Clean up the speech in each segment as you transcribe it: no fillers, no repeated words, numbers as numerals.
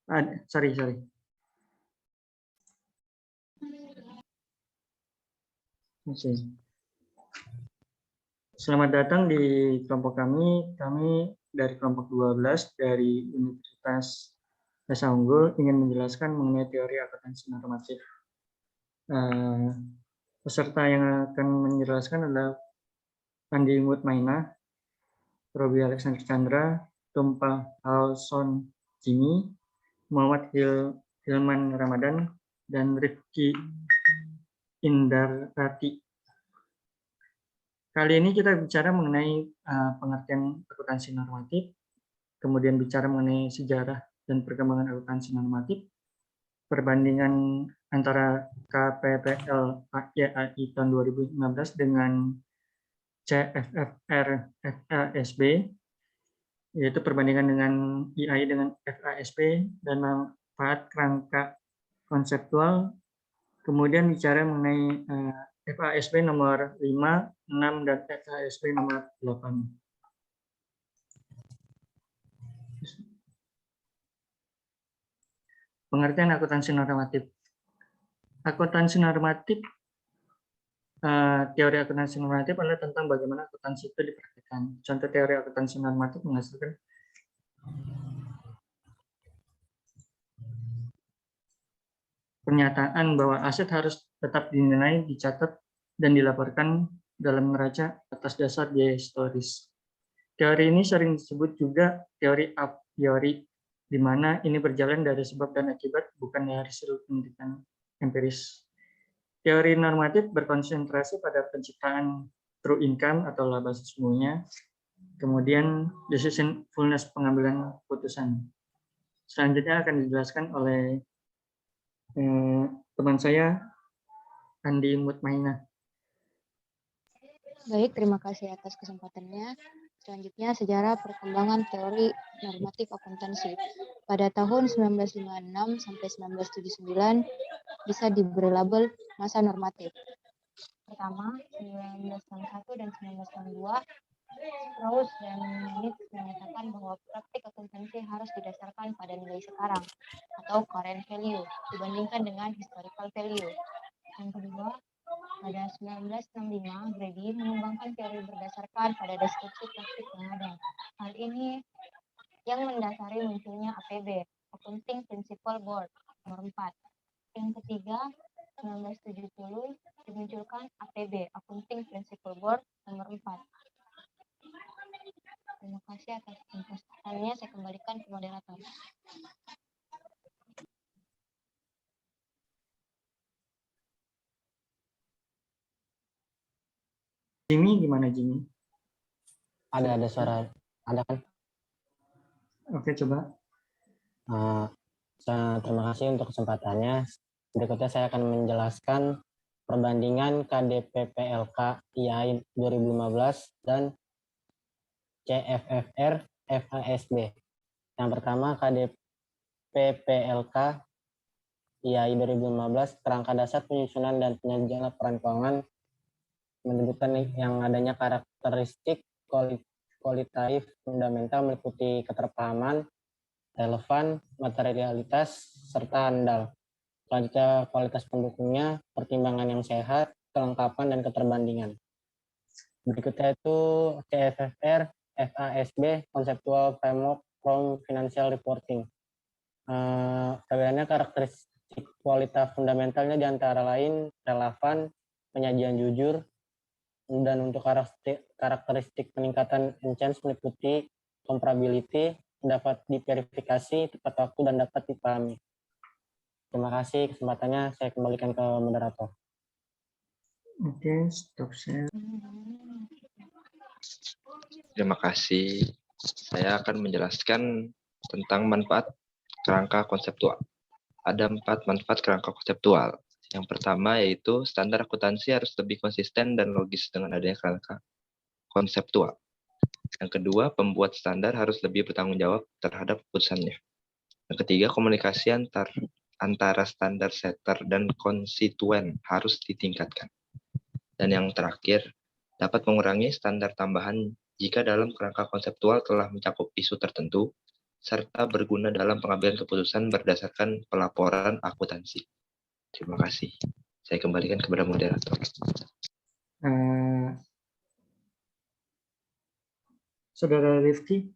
Sorry. Masih. Selamat datang di kelompok kami. Kami dari kelompok 12 dari Universitas Dasa Unggul ingin menjelaskan mengenai teori akuntansi normatif. Peserta yang akan menjelaskan adalah Andi Mutmainah, Robi Alexander Chandra, Tumpah Halson Jimmy, Muhammad Hilman Ramadan, dan Rifki Indarati. Kali ini kita bicara mengenai pengertian akuntansi normatif, kemudian bicara mengenai sejarah dan perkembangan akuntansi normatif, perbandingan antara KPPL YAI tahun 2015 dengan CFFR FASB, yaitu perbandingan dengan IAI dengan FASB dan manfaat kerangka konseptual, kemudian bicara mengenai FASB nomor 5, 6, dan FASB nomor 8. Pengertian akuntansi normatif. Akuntansi normatif, teori akuntansi normatif adalah tentang bagaimana akuntansi itu dipraktikkan. Contoh teori akuntansi normatif menghasilkan pernyataan bahwa aset harus tetap dinilai, dicatat, dan dilaporkan dalam neraca atas dasar biaya historis. Teori ini sering disebut juga teori a priori, di mana ini berjalan dari sebab dan akibat, bukan dari hasil penelitian empiris. Teori normatif berkonsentrasi pada penciptaan true income atau laba sesungguhnya, kemudian decisiveness pengambilan keputusan. Selanjutnya akan dijelaskan oleh teman saya, Andi Mutmainah. Baik, terima kasih atas kesempatannya. Selanjutnya, sejarah perkembangan teori normatif akuntansi. Pada tahun 1956 sampai 1979 bisa diberi label masa normatif. Pertama, 1961 dan 1962, Strauss dan Minitz menyatakan bahwa praktik akuntansi harus didasarkan pada nilai sekarang atau current value dibandingkan dengan historical value. Yang kedua, pada 1965, Grady mengembangkan teori berdasarkan pada deskripsi praktik yang ada. Hal ini yang mendasari munculnya APB, Accounting Principle Board, nomor 4. Yang ketiga, 1970, dimunculkan APB, Accounting Principle Board, nomor 4. Terima kasih atas investasinya. Saya kembalikan ke moderator. Jimmy, gimana Jimmy? Ada suara, ada kan? Oke, coba. Terima kasih untuk kesempatannya. Berikutnya saya akan menjelaskan perbandingan KDPPLK IAI 2015 dan CFFR FASB. Yang pertama, KDPPLK IAI 2015, kerangka dasar penyusunan dan penyajian laporan keuangan, menyebutkan yang adanya karakteristik kualitatif fundamental meliputi keterpahaman, relevan, materialitas, serta andal. Selanjutnya, kualitas pendukungnya, pertimbangan yang sehat, kelengkapan, dan keterbandingan. Berikutnya itu CFFR, FASB, Conceptual Framework from Financial Reporting. Tabelannya karakteristik kualitas fundamentalnya diantara lain relevan, penyajian jujur, dan untuk karakteristik peningkatan enchance meliputi comparability, dapat diverifikasi tepat waktu, dan dapat dipahami. Terima kasih kesempatannya, saya kembalikan ke moderator. Oke, stop share. Terima kasih. Saya akan menjelaskan tentang manfaat kerangka konseptual. Ada 4 manfaat kerangka konseptual. Yang pertama yaitu standar akuntansi harus lebih konsisten dan logis dengan adanya kerangka konseptual. Yang kedua, pembuat standar harus lebih bertanggung jawab terhadap keputusannya. Yang ketiga, komunikasi antara standar setter dan konstituen harus ditingkatkan. Dan yang terakhir, dapat mengurangi standar tambahan jika dalam kerangka konseptual telah mencakup isu tertentu, serta berguna dalam pengambilan keputusan berdasarkan pelaporan akuntansi. Terima kasih. Saya kembalikan kepada moderator. Eh, Saudara Rifki,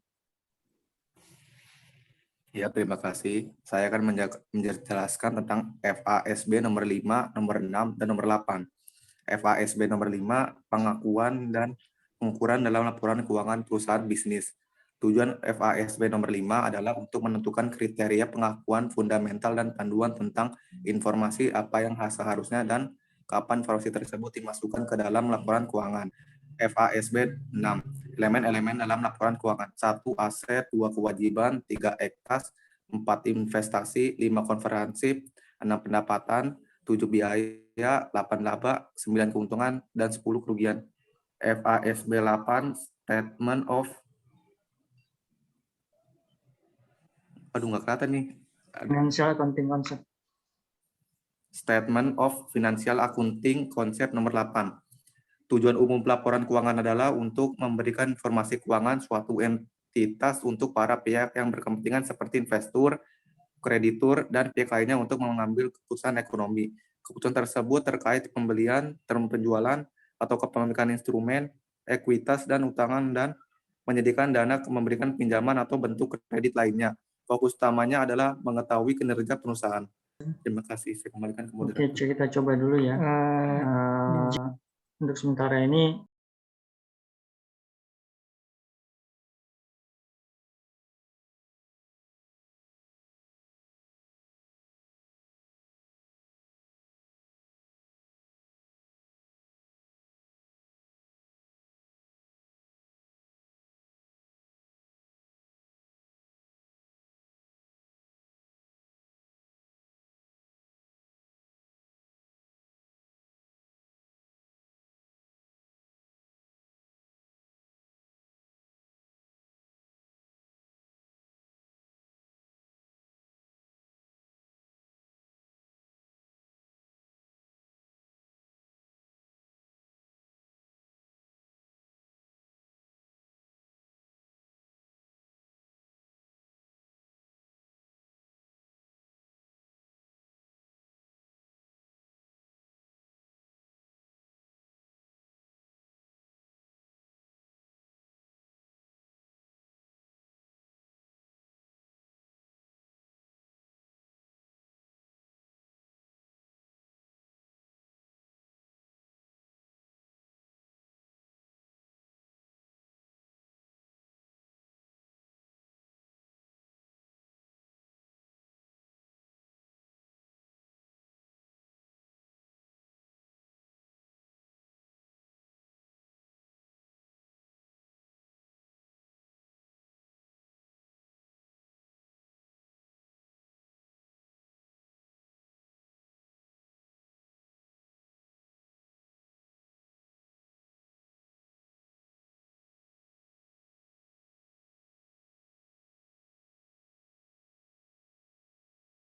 Ya, terima kasih. Saya akan menjelaskan tentang FASB nomor 5, nomor 6, dan nomor 8. FASB nomor 5, pengakuan dan pengukuran dalam laporan keuangan perusahaan bisnis. Tujuan FASB nomor 5 adalah untuk menentukan kriteria pengakuan fundamental dan panduan tentang informasi apa yang seharusnya dan kapan informasi tersebut dimasukkan ke dalam laporan keuangan. FASB 6, elemen-elemen dalam laporan keuangan. 1. Aset, 2. Kewajiban, 3. Ektas, 4. Investasi, 5. Konferensi, 6. Pendapatan, 7. Biaya, 8. Laba, 9. Keuntungan, dan 10. Kerugian. FASB 8, Statement of nggak kelihatan nih. Financial Accounting Concept. Statement of Financial Accounting Konsep nomor 8. Tujuan umum pelaporan keuangan adalah untuk memberikan informasi keuangan suatu entitas untuk para pihak yang berkepentingan seperti investor, kreditur, dan pihak lainnya untuk mengambil keputusan ekonomi. Keputusan tersebut terkait pembelian, term penjualan, atau kepemilikan instrumen, ekuitas, dan utangan, dan menyediakan dana memberikan pinjaman atau bentuk kredit lainnya. Fokus utamanya adalah mengetahui kinerja perusahaan. Terima kasih. Saya kembalikan ke moderator. Oke, kita coba dulu ya. Untuk sementara ini,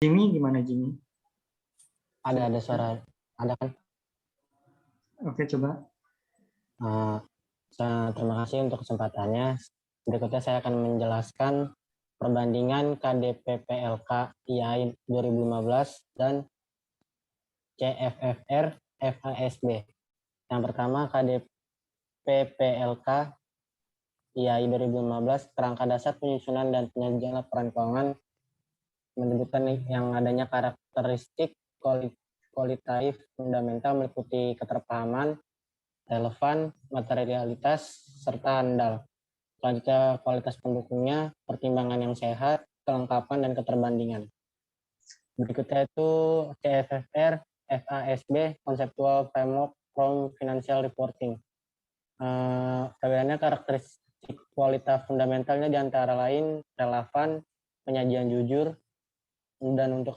Jimmy gimana Jimmy? Ada suara, ada kan? Oke, coba. Terima kasih untuk kesempatannya. Berikutnya saya akan menjelaskan perbandingan KDPPLK IAIN 2015 dan CFFR FASB. Yang pertama KDPPLK IAI 2015, kerangka dasar penyusunan dan penyajian laporan keuangan menyebutkan yang adanya karakteristik kualitatif fundamental meliputi keterpahaman, relevan, materialitas, serta andal. Selanjutnya kualitas pendukungnya, pertimbangan yang sehat, kelengkapan, dan keterbandingan. Berikutnya itu CFFR, FASB, Conceptual Framework from Financial Reporting. Perbedaan karakteristik kualitas fundamentalnya diantara lain relevan, penyajian jujur, dan untuk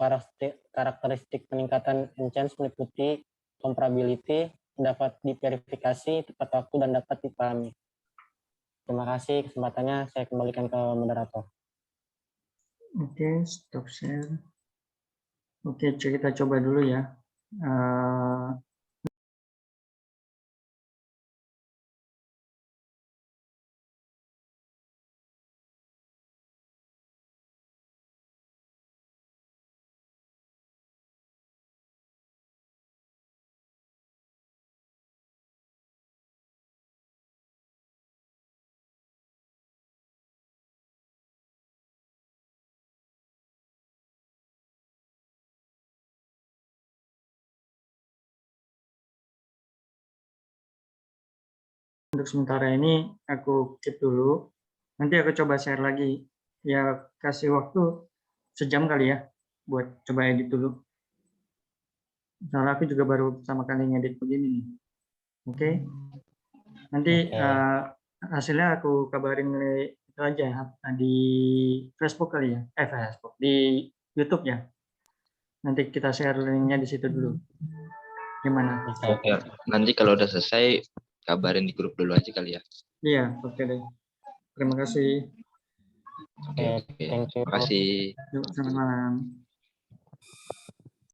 karakteristik peningkatan enchance meliputi comparability, dapat diverifikasi tepat waktu dan dapat dipahami. Terima kasih kesempatannya, saya kembalikan ke moderator. Oke, stop share. Oke, kita coba dulu ya. untuk sementara ini aku keep dulu. Nanti aku coba share lagi. Ya kasih waktu sejam kali ya buat coba edit dulu. Soalnya aku juga baru pertama kali ngedit begini nih. Oke. Nanti Oke. hasilnya aku kabarin itu aja di Facebook kali ya. Facebook di YouTube ya. Nanti kita share linknya di situ dulu. Gimana? Bisa. Oke, nanti kalau udah selesai kabarin di grup dulu aja kali ya. Iya, oke deh. Terima kasih. Oke, thank you. Terima kasih. Yuk, selamat malam.